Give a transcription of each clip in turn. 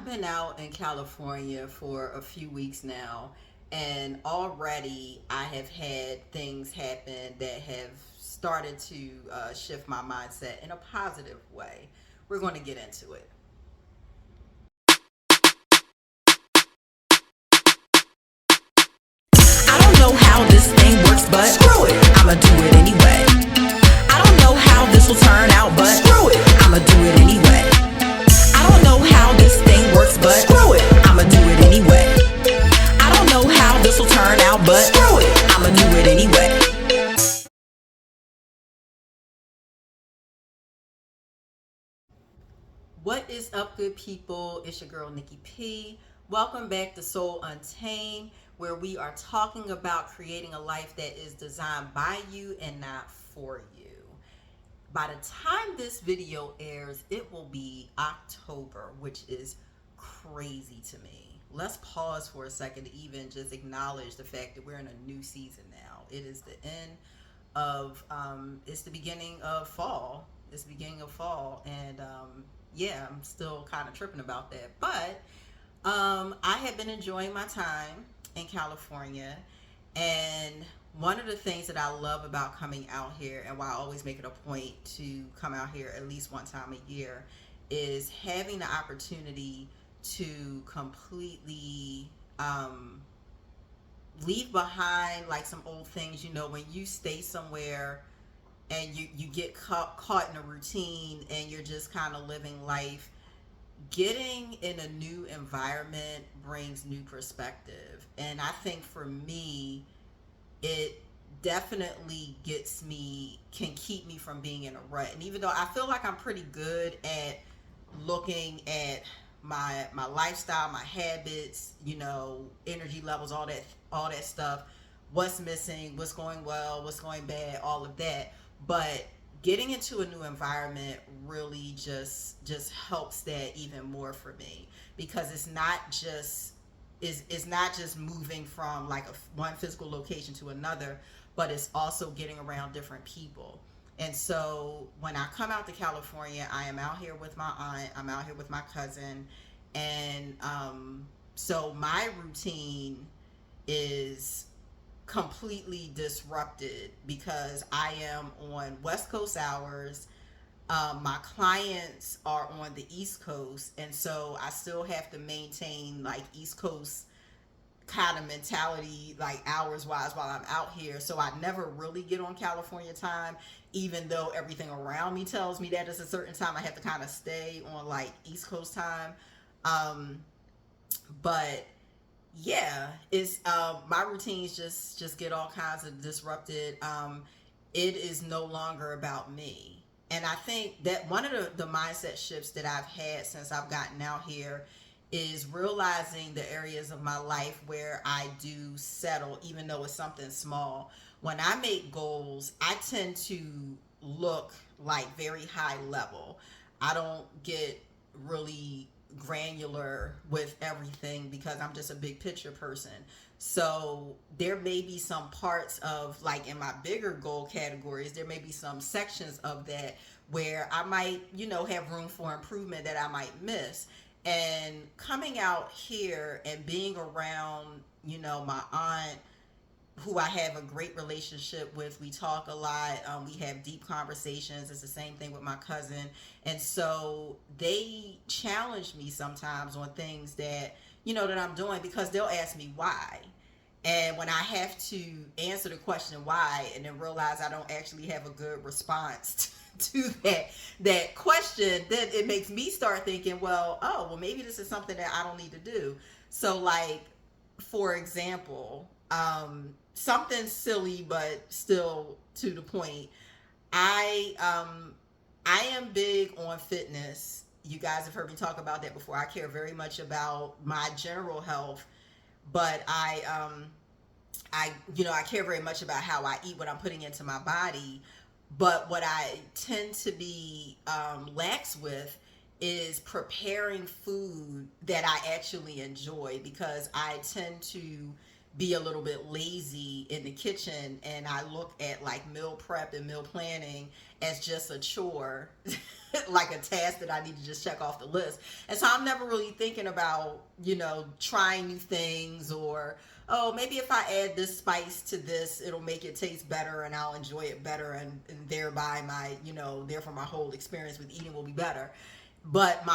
been out in California for a few weeks now, and already I have had things happen that have started to shift my mindset in a positive way. We're going to get into it. I don't know how this thing works, but screw it, I'ma do it anyway. I don't know how this will turn out, but screw it, I'ma do it anyway. I don't know how this thing works, but screw it, I'ma do it anyway. I don't know how this will turn out, but screw it, I'ma do it anyway. What is up, good people? It's your girl, Nikki P. Welcome back to Soul Untamed, where we are talking about creating a life that is designed by you and not for you. By the time this video airs, it will be October, which is crazy to me. Let's pause for a second to even just acknowledge the fact that we're in a new season now. It is the end of, it's the beginning of fall. It's the beginning of fall, and yeah, I'm still kind of tripping about that. But I have been enjoying my time in California, and one of the things that I love about coming out here, and why I always make it a point to come out here at least one time a year, is having the opportunity to completely leave behind like some old things. You know, when you stay somewhere and you get caught in a routine and you're just kind of living life, getting in a new environment brings new perspective. And I think for me, it definitely can keep me from being in a rut. And even though I feel like I'm pretty good at looking at my lifestyle, my habits, energy levels, all that stuff, what's missing, what's going well, what's going bad, all of that. But getting into a new environment really just helps that even more for me, because it's not just moving from like one physical location to another, but it's also getting around different people. And so when I come out to California, I am out here with my aunt, I'm out here with my cousin, and so my routine is completely disrupted because I am on West Coast hours. My clients are on the East Coast, and so I still have to maintain like East Coast kind of mentality, like hours wise, while I'm out here. So I never really get on California time, even though everything around me tells me that it's a certain time. I have to kind of stay on like East Coast time. Um, but yeah, it's my routines just get all kinds of disrupted. It is no longer about me. And I think that one of the mindset shifts that I've had since I've gotten out here is realizing the areas of my life where I do settle, even though it's something small. When I make goals, I tend to look like very high level. I don't get really granular with everything because I'm just a big picture person. So there may be some parts of like in my bigger goal categories, there may be some sections of that where I might, have room for improvement that I might miss. And coming out here and being around, my aunt, who I have a great relationship with. We talk a lot. We have deep conversations. It's the same thing with my cousin. And so they challenge me sometimes on things that, that I'm doing, because they'll ask me why. And when I have to answer the question why and then realize I don't actually have a good response to that question, then it makes me start thinking, well, maybe this is something that I don't need to do. So like, for example, something silly but still to the point. I am big on fitness. You guys have heard me talk about that before. I care very much about my general health, but I care very much about how I eat, what I'm putting into my body. But what I tend to be lax with is preparing food that I actually enjoy, because I tend to be a little bit lazy in the kitchen, and I look at like meal prep and meal planning as just a chore, like a task that I need to just check off the list. And so I'm never really thinking about, trying new things, or, oh, maybe if I add this spice to this, it'll make it taste better and I'll enjoy it better, and thereby therefore my whole experience with eating will be better. But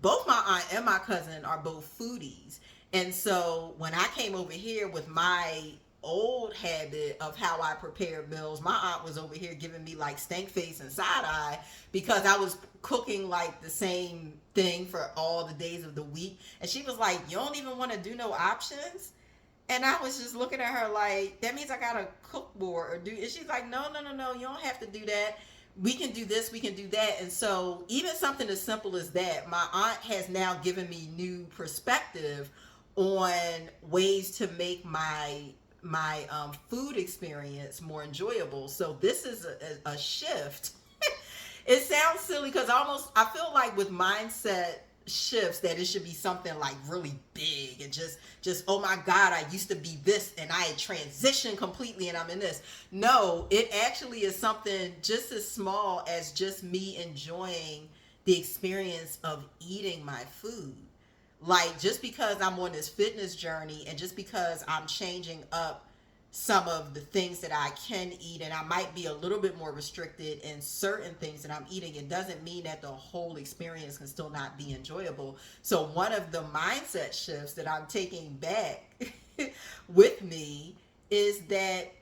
both my aunt and my cousin are both foodies. And so when I came over here with my old habit of how I prepared meals, my aunt was over here giving me like stank face and side eye because I was cooking like the same thing for all the days of the week. And she was like, "You don't even want to do no options?" And I was just looking at her like, that means I gotta cook more or do. And she's like, no, you don't have to do that. We can do this, we can do that. And so even something as simple as that, my aunt has now given me new perspective on ways to make my food experience more enjoyable. So this is a shift. It sounds silly because I feel like with mindset shifts that it should be something like really big and just oh my god, I used to be this and I had transitioned completely and I'm in this. No, it actually is something just as small as just me enjoying the experience of eating my food. Like, just because I'm on this fitness journey and just because I'm changing up some of the things that I can eat, and I might be a little bit more restricted in certain things that I'm eating, it doesn't mean that the whole experience can still not be enjoyable. So one of the mindset shifts that I'm taking back with me is that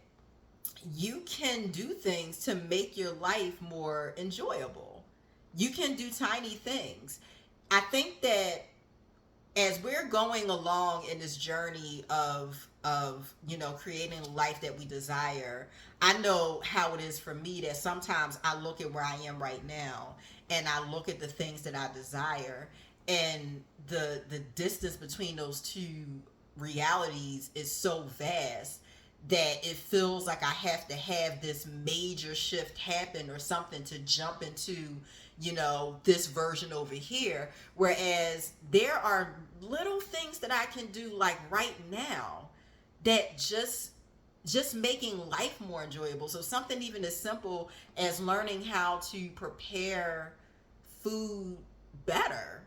you can do things to make your life more enjoyable. You can do tiny things. I think that as we're going along in this journey of creating a life that we desire, I know how it is for me that sometimes I look at where I am right now and I look at the things that I desire, and the distance between those two realities is so vast that it feels like I have to have this major shift happen or something to jump into this version over here. Whereas there are little things that I can do like right now that just making life more enjoyable. So something even as simple as learning how to prepare food better,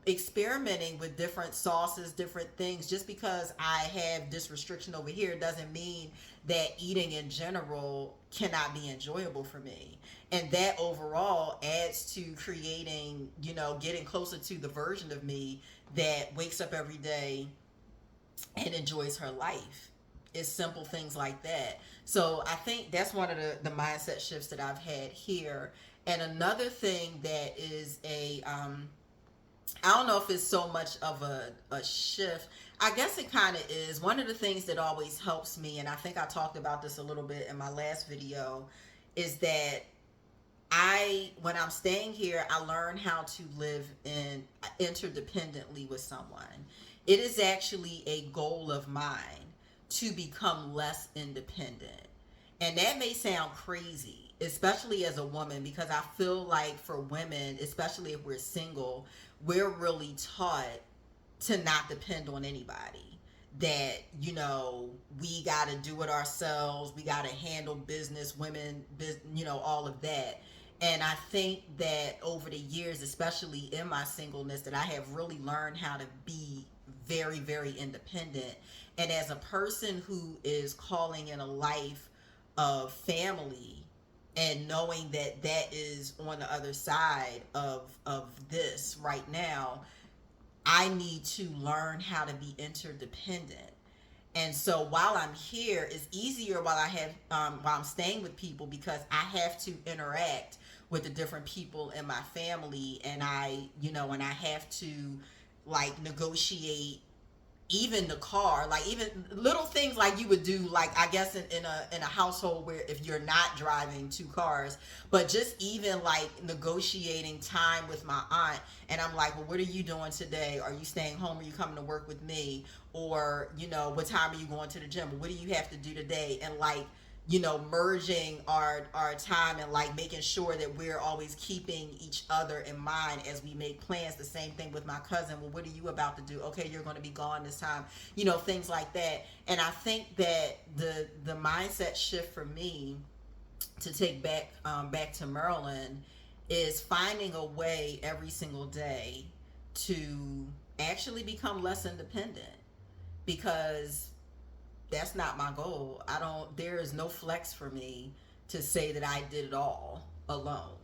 experimenting with different sauces, different things. Just because I have this restriction over here doesn't mean that eating in general cannot be enjoyable for me. And that overall adds to creating, getting closer to the version of me that wakes up every day and enjoys her life. It's simple things like that. So I think that's one of the mindset shifts that I've had here. And another thing that is I don't know if it's so much of a shift. I guess it kind of is. One of the things that always helps me, and I think I talked about this a little bit in my last video, is that when I'm staying here, I learn how to live interdependently with someone. It is actually a goal of mine to become less independent. And that may sound crazy, especially as a woman, because I feel like for women, especially if we're single, we're really taught to not depend on anybody. That, we got to do it ourselves. We got to handle business, women, all of that. And I think that over the years, especially in my singleness, that I have really learned how to be very, very independent. And as a person who is calling in a life of family and knowing that that is on the other side of this right now, I need to learn how to be interdependent. And so while I'm here, it's easier while I'm staying with people, because I have to interact with the different people in my family, and I have to like negotiate even the car, like even little things like you would do, like I guess in a household where if you're not driving two cars, but just even like negotiating time with my aunt, and I'm like, well, what are you doing today? Are you staying home? Are you coming to work with me? Or what time are you going to the gym? What do you have to do today? And like merging our time and like making sure that we're always keeping each other in mind as we make plans. The same thing with my cousin. Well, what are you about to do? Okay, you're going to be gone this time. Things like that. And I think that the mindset shift for me to take back to Maryland is finding a way every single day to actually become less independent, because that's not my goal. There is no flex for me to say that I did it all alone,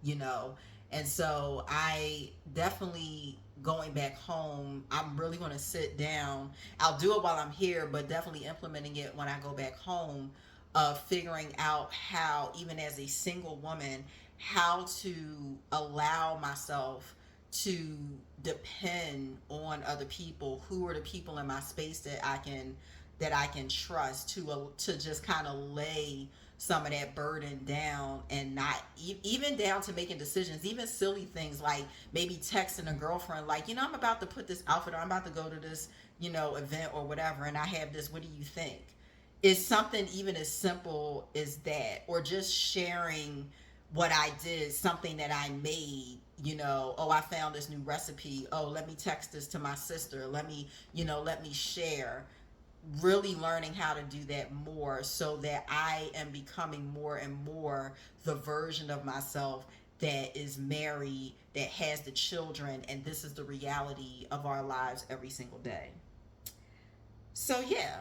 you know? And so I definitely, going back home, I'm really going to sit down. I'll do it while I'm here, but definitely implementing it when I go back home, of figuring out how, even as a single woman, how to allow myself to depend on other people. Who are the people in my space that I can trust to just kind of lay some of that burden down, and not even down to making decisions, even silly things like maybe texting a girlfriend like, I'm about to put this outfit on, I'm about to go to this, event or whatever, and I have this, what do you think? It's something even as simple as that, or just sharing what I did, something that I made. Oh, I found this new recipe. Oh, let me text this to my sister. Let me share. Really learning how to do that more, so that I am becoming more and more the version of myself that is married, that has the children, and this is the reality of our lives every single day. So yeah,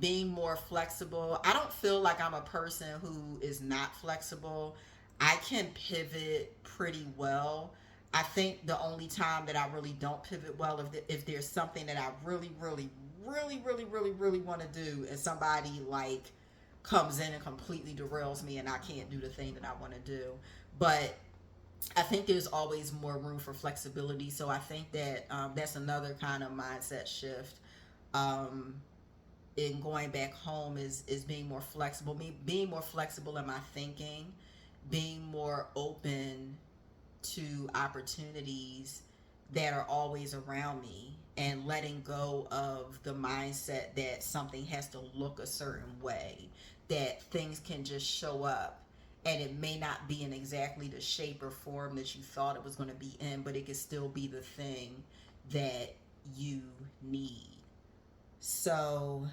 being more flexible. I don't feel like I'm a person who is not flexible. I can pivot pretty well. I think the only time that I really don't pivot well, if there's something that I really, really, really, really, really, really want to do, and somebody like comes in and completely derails me, and I can't do the thing that I want to do. But I think there's always more room for flexibility. So I think that that's another kind of mindset shift. Um, in going back home is being more flexible. Me being more flexible in my thinking, being more open to opportunities that are always around me, and letting go of the mindset that something has to look a certain way, that things can just show up and it may not be in exactly the shape or form that you thought it was going to be in, but it can still be the thing that you need. So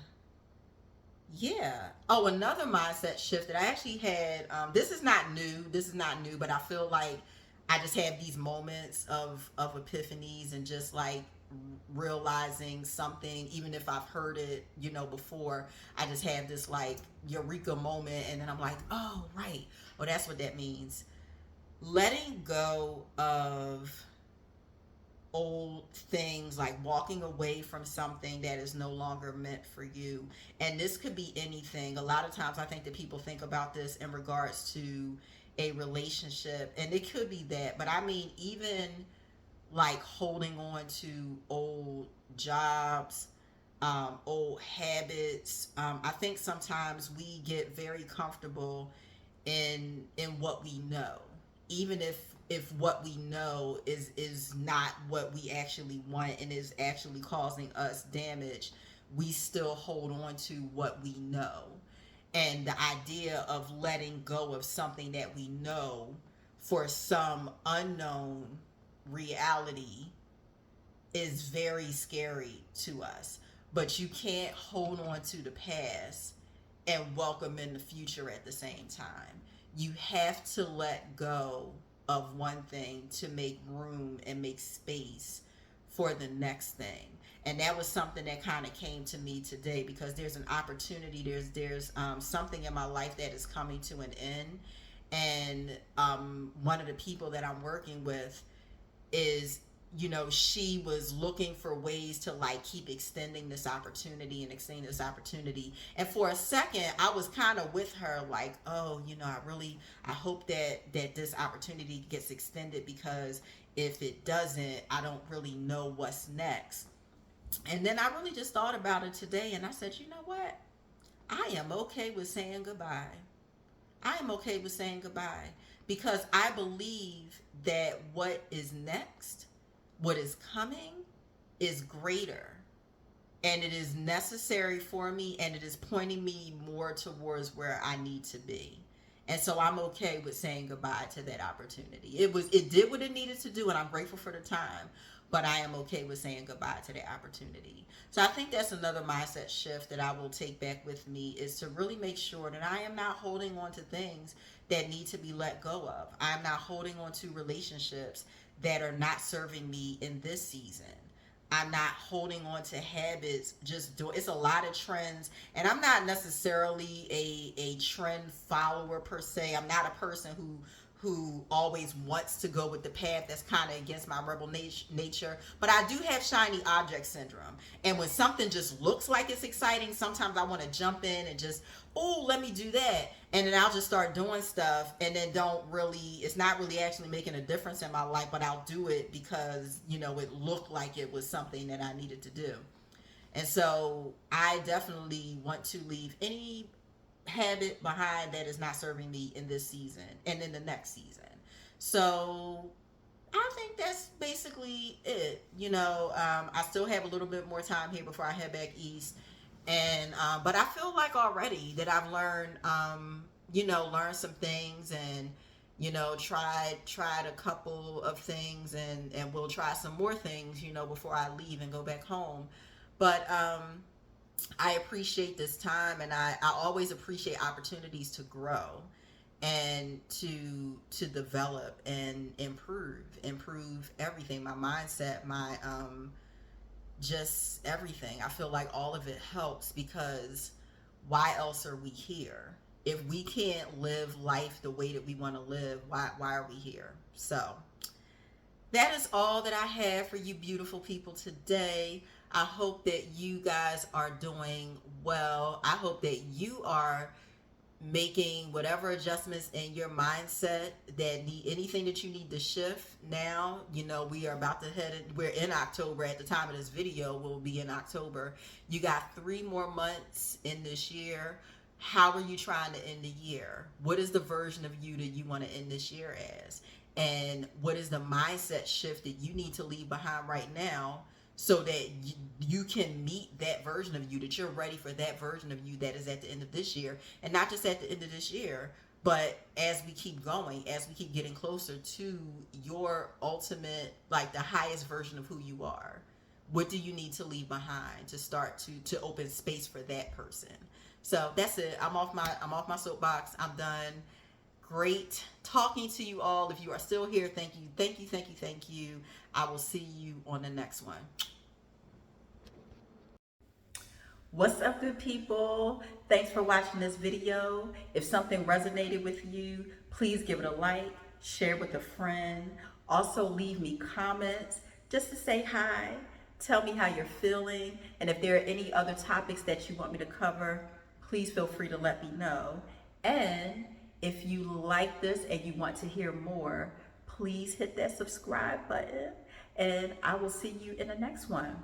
yeah. Oh, another mindset shift that I actually had. This is not new. This is not new, but I feel like I just have these moments of epiphanies, and just like realizing something, even if I've heard it, before. I just have this like eureka moment, and then I'm like, oh right, well that's what that means. Letting go of old things, like walking away from something that is no longer meant for you. And this could be anything. A lot of times I think that people think about this in regards to a relationship, and it could be that, but I mean, even like holding on to old jobs, old habits. I think sometimes we get very comfortable in what we know, even if what we know is not what we actually want and is actually causing us damage. We still hold on to what we know, and the idea of letting go of something that we know for some unknown reality is very scary to us. But you can't hold on to the past and welcome in the future at the same time. You have to let go of one thing to make room and make space for the next thing. And that was something that kind of came to me today, because there's an opportunity, there's something in my life that is coming to an end. And one of the people that I'm working with is, she was looking for ways to like keep extending this opportunity and extending this opportunity. And for a second, I was kind of with her like, oh, I hope that this opportunity gets extended, because if it doesn't, I don't really know what's next. And then I really just thought about it today, and I said, you know what? I am okay with saying goodbye. I am okay with saying goodbye, because I believe that what is next, what is coming, is greater. and it is necessary for me, and it is pointing me more towards where I need to be. And so I'm okay with saying goodbye to that opportunity. It did what it needed to do, and I'm grateful for the time, but I am okay with saying goodbye to that opportunity. So I think that's another mindset shift that I will take back with me, is to really make sure that I am not holding on to things that need to be let go of. I'm not holding on to relationships that are not serving me in this season. I'm not holding on to habits. It's a lot of trends, and I'm not necessarily a trend follower per se. I'm not a person who always wants to go with the path that's kind of against my rebel nature. But I do have shiny object syndrome, and when something just looks like it's exciting, sometimes I want to jump in and just, oh, let me do that, and then I'll just start doing stuff, and then it's not really actually making a difference in my life, but I'll do it because it looked like it was something that I needed to do. And so I definitely want to leave any habit behind that is not serving me in this season and in the next season. So I think that's basically it. I still have a little bit more time here before I head back east, and but I feel like already that I've learned learned some things, and tried a couple of things, and we'll try some more things before I leave and go back home. But I appreciate this time, and I always appreciate opportunities to grow and to develop and improve everything, my mindset, my just everything. I feel like all of it helps, because why else are we here? If we can't live life the way that we want to live, why are we here? So that is all that I have for you beautiful people today. I hope that you guys are doing well. I hope that you are making whatever adjustments in your mindset that need anything that you need to shift now. We are about to we're in October. At the time of this video, we'll be in October. You got 3 more months in this year. How are you trying to end the year? What is the version of you that you want to end this year as? And what is the mindset shift that you need to leave behind right now, so that you can meet that version of you, that you're ready for that version of you that is at the end of this year, and not just at the end of this year, but as we keep going, as we keep getting closer to your ultimate, like the highest version of who you are. What do you need to leave behind to start to open space for that person? So that's it. I'm off my soapbox. I'm done. Great talking to you all. If you are still here, thank you. I will see you on the next one. What's up, good people? Thanks for watching this video. If something resonated with you, please give it a like, share with a friend. Also leave me comments just to say hi. Tell me how you're feeling, and if there are any other topics that you want me to cover, please feel free to let me know. And if you like this and you want to hear more, please hit that subscribe button, and I will see you in the next one.